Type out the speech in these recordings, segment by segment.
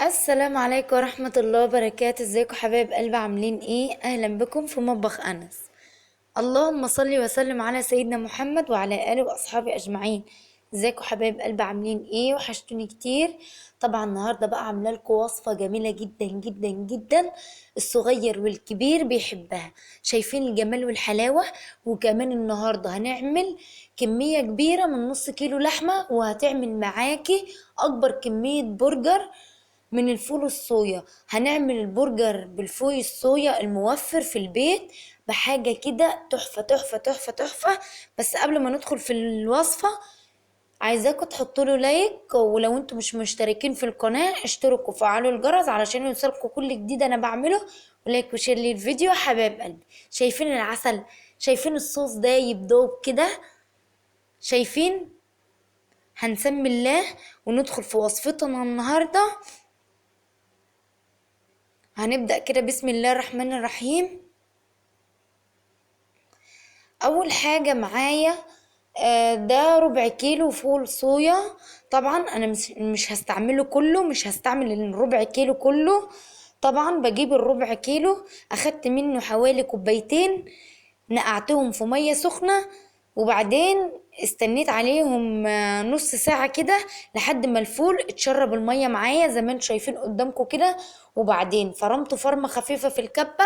السلام عليكم ورحمة الله وبركاته. ازيكم حبايب قلبي؟ عاملين ايه؟ اهلا بكم في مطبخ انس. اللهم صل وسلم على سيدنا محمد وعلى اله واصحابه اجمعين. ازيكم حبايب قلبي؟ عاملين ايه؟ وحشتوني كتير. طبعا النهارده بقى عامله لكم وصفه جميله جدا جدا جدا، الصغير والكبير بيحبها. شايفين الجمال والحلاوه؟ وكمان النهارده هنعمل كميه كبيره من نص كيلو لحمه، وهتعمل معاكي اكبر كميه برجر من الفول الصويا. هنعمل البرجر بالفول الصويا الموفر في البيت بحاجة كده تحفة تحفة تحفة تحفة. بس قبل ما ندخل في الوصفة، عايزاكم تحطوا له لايك، ولو انتم مش مشتركين في القناة اشتركوا وفعلوا الجرس علشان يوصلكوا كل جديد انا بعمله. ولايك وشير لي الفيديو يا حبايب قلبي. شايفين العسل؟ شايفين الصوص دايب دوب كده؟ شايفين؟ هنسمي الله وندخل في وصفتنا النهارده. هنبدأ كده بسم الله الرحمن الرحيم. اول حاجة معايا ده ربع كيلو فول صويا. طبعا انا مش هستعمله كله، مش هستعمل الربع كيلو كله. طبعا بجيب الربع كيلو، اخدت منه حوالي كوبايتين، نقعتهم في مية سخنة، وبعدين استنيت عليهم نص ساعة كده لحد ما الفول اتشرب المية معايا زي ما انتم شايفين قدامكم كده. وبعدين فرمته فرمة خفيفة في الكبة.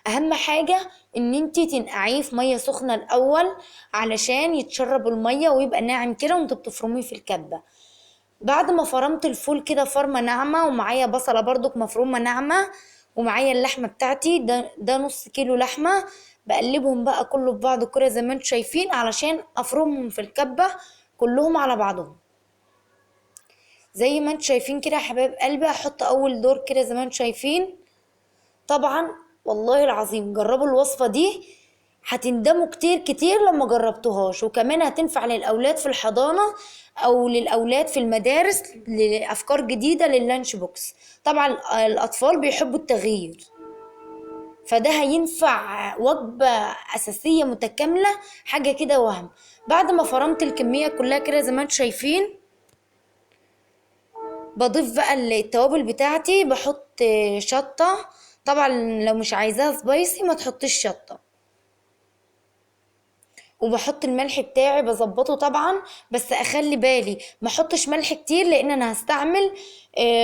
اهم حاجة ان انتي تنقعيه في مية سخنة الاول علشان يتشرب المية ويبقى ناعم كده وانتوا بتفرميه في الكبة. بعد ما فرمت الفول كده فرمة ناعمة، ومعايا بصلة برضك مفرومة ناعمة، ومعايا اللحمة بتاعتي، ده نص كيلو لحمة. بقلبهم بقى كله في بعضه كده زي ما انتوا شايفين علشان افرمهم في الكبة كلهم على بعضهم. زي ما انتوا شايفين كده يا حبايب قلبي، هحط اول دور كده زي ما انتوا شايفين. طبعا والله العظيم جربوا الوصفة دي، هتندموا كتير كتير لما جربتوهاش، وكمان هتنفع للأولاد في الحضانة أو للأولاد في المدارس لأفكار جديدة لللانش بوكس. طبعا الأطفال بيحبوا التغيير، فده هينفع وجبة أساسية متكاملة، حاجة كده وهم. بعد ما فرمت الكمية كلها كده زي ما انتوا شايفين، بضيف بقى التوابل بتاعتي. بحط شطة، طبعا لو مش عايزاها سبايسي ما تحطش شطة. وبحط الملح بتاعي بظبطه طبعا، بس اخلي بالي ما احطش ملح كتير لان انا هستعمل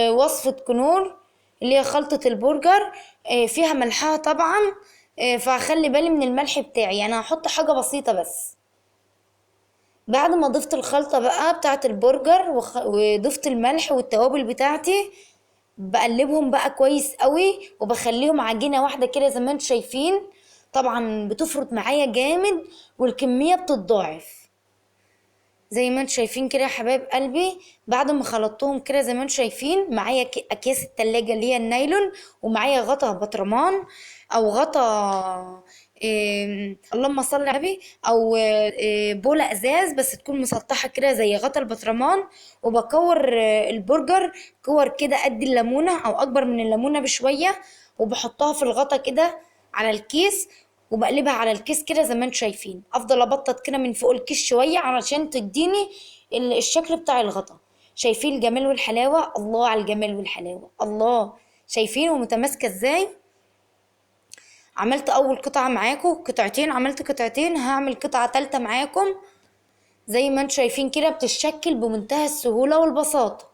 وصفة كنور اللي هي خلطة البرجر، فيها ملحها طبعا. فهخلي بالي من الملح بتاعي، يعني هحط حاجة بسيطة بس. بعد ما ضفت الخلطة بقى بتاعت البرجر وضفت الملح والتوابل بتاعتي، بقلبهم بقى كويس قوي وبخليهم عجينة واحدة كده زي ما انتوا شايفين. طبعا بتفرط معايا جامد والكمية بتتضاعف زي ما انتوا شايفين كده يا حبايب قلبي. بعد ما خلطتهم كده زي ما انتوا شايفين، معايا اكياس التلاجة اللي هي النايلون، ومعايا غطا بطرمان او غطا اللهم صل على النبي، او بولة ازاز بس تكون مسطحة كده زي غطا البطرمان. وبكور البرجر كور كده قد الليمونة او اكبر من الليمونة بشوية، وبحطها في الغطا كده على الكيس، وبقلبها على الكيس كده زي ما انتوا شايفين. افضل ابطط كده من فوق الكيس شويه علشان تديني الشكل بتاع الغطا. شايفين الجمال والحلاوه؟ الله على الجمال والحلاوه، الله. شايفين ومتماسكه ازاي؟ عملت اول قطعه معاكم، قطعتين، عملت قطعتين، هعمل قطعه تالته معاكم. زي ما انتوا شايفين كده بتتشكل بمنتهى السهوله والبساطه.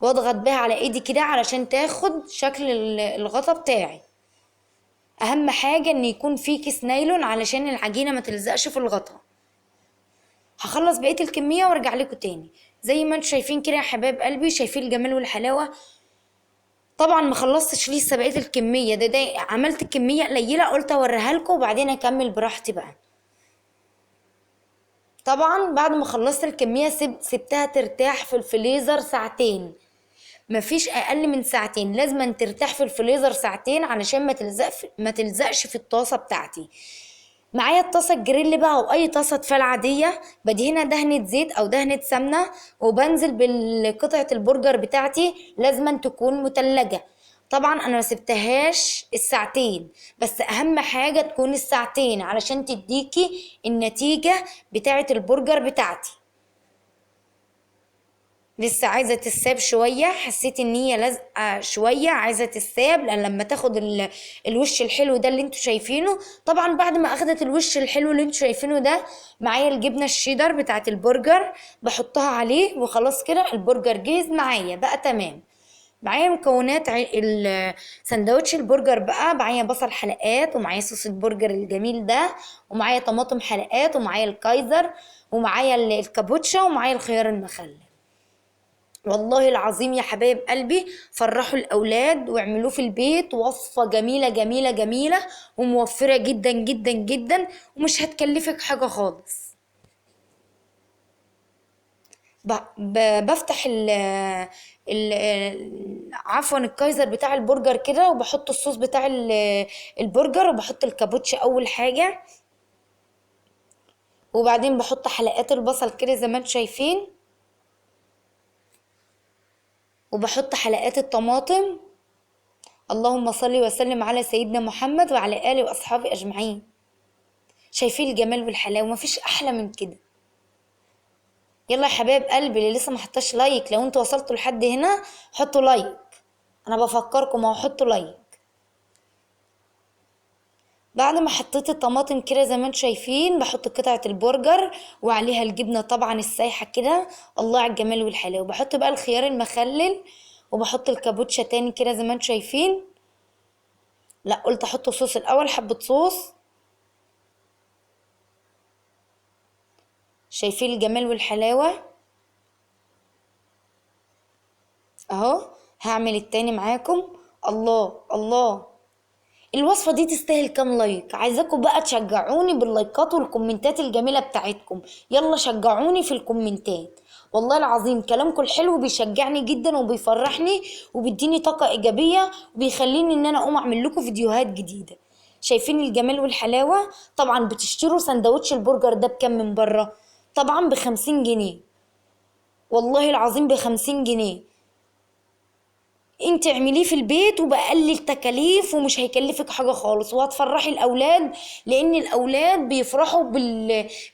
واضغط بيها على ايدي كده علشان تاخد شكل الغطا بتاعي. اهم حاجة ان يكون في كيس نايلون علشان العجينة ما تلزقش في الغطا. هخلص بقية الكمية وارجع لكم تاني. زي ما انتوا شايفين كده يا حبايب قلبي، شايفين الجمال والحلاوة؟ طبعا ما خلصتش لسه بقية الكمية، ده عملت كمية قليلة قلت اوريها لكم وبعدين اكمل براحتي بقى. طبعا بعد ما خلصت الكمية سبتها ترتاح في الفريزر ساعتين. مفيش اقل من ساعتين، لازم ترتاح في الفريزر ساعتين علشان ما تلزقش في الطاسة بتاعتي. معايا الطاسه الجريل بقى او اي طاسه تيفال عاديه، بدهنها دهنه زيت او دهنه سمنه، وبنزل بالقطعه البرجر بتاعتي. لازم تكون متلجه. طبعا انا ما سبتهاش الساعتين، بس اهم حاجه تكون الساعتين علشان تديكي النتيجه بتاعه البرجر بتاعتي. لسه عايزة تتساب شوية، حسيت ان هي لازقة شوية عايزة تتساب، لان لما تاخد الوش الحلو ده اللي انتوا شايفينه. طبعا بعد ما اخدت الوش الحلو اللي انتوا شايفينه ده، معايا الجبنة الشيدر بتاعت البرجر، بحطها عليه وخلاص كده البرجر جاهز معايا بقى تمام. معايا مكونات سندوتش البرجر بقى، معايا بصل حلقات، ومعايا صوص البرجر الجميل ده، ومعايا طماطم حلقات، ومعايا الكايزر، ومعايا الكابوتشا، ومعايا الخيار المخلل. والله العظيم يا حبايب قلبي، فرحوا الأولاد واعملوه في البيت، وصفة جميلة جميلة جميلة، وموفرة جدا جدا جدا، ومش هتكلفك حاجة خالص. بفتح عفوا الكايزر بتاع البرجر كده، وبحط الصوص بتاع البرجر، وبحط الكابوتشا أول حاجة، وبعدين بحط حلقات البصل كده زي ما انتم شايفين، وبحط حلقات الطماطم. اللهم صل وسلم على سيدنا محمد وعلى آله وأصحابه أجمعين. شايفين الجمال والحلاوة؟ مفيش أحلى من كده. يلا يا حبايب قلبي اللي لسه ما حطاش لايك، لو انتوا وصلتوا لحد هنا حطوا لايك، انا بفكركم اهو، حطوا لايك. بعد ما حطيت الطماطم كده زي ما انتوا شايفين، بحط قطعة البرجر وعليها الجبنة طبعا السايحة كده. الله على الجمال والحلاوة. بحط بقى الخيار المخلل، وبحط الكابوتشا تاني كده زي ما انتوا شايفين. لا قلت احط صوص الاول، حبة صوص. شايفين الجمال والحلاوة اهو. هعمل التاني معاكم. الله الله. الوصفة دي تستاهل كام لايك؟ عايزاكم بقى تشجعوني باللايكات والكومنتات الجميلة بتاعتكم. يلا شجعوني في الكومنتات. والله العظيم كلامكم الحلو بيشجعني جدا وبيفرحني وبيديني طاقة إيجابية، وبيخليني إن أنا أقوم أعمل لكم فيديوهات جديدة. شايفين الجمال والحلاوة؟ طبعا بتشتروا سندوتش البرجر ده بكام من بره؟ طبعا ب50 جنيه. والله العظيم ب50 جنيه. انت اعمليه في البيت وبقلل تكاليف، ومش هيكلفك حاجة خالص، وهتفرحي الاولاد، لان الاولاد بيفرحوا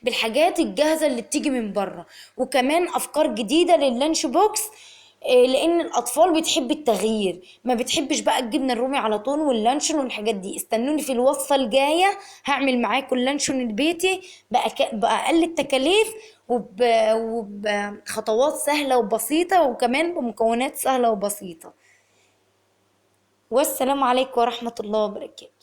بالحاجات الجاهزة اللي بتيجي من بره. وكمان افكار جديدة لللانش بوكس، لان الاطفال بتحب التغيير، ما بتحبش بقى الجبنه الرومي على طول واللانشون والحاجات دي. استنوني في الوصفه الجايه، هعمل معاكم اللانشون البيتي باقل التكاليف، وبخطوات سهله وبسيطه، وكمان بمكونات سهله وبسيطه. والسلام عليكم ورحمة الله وبركاته.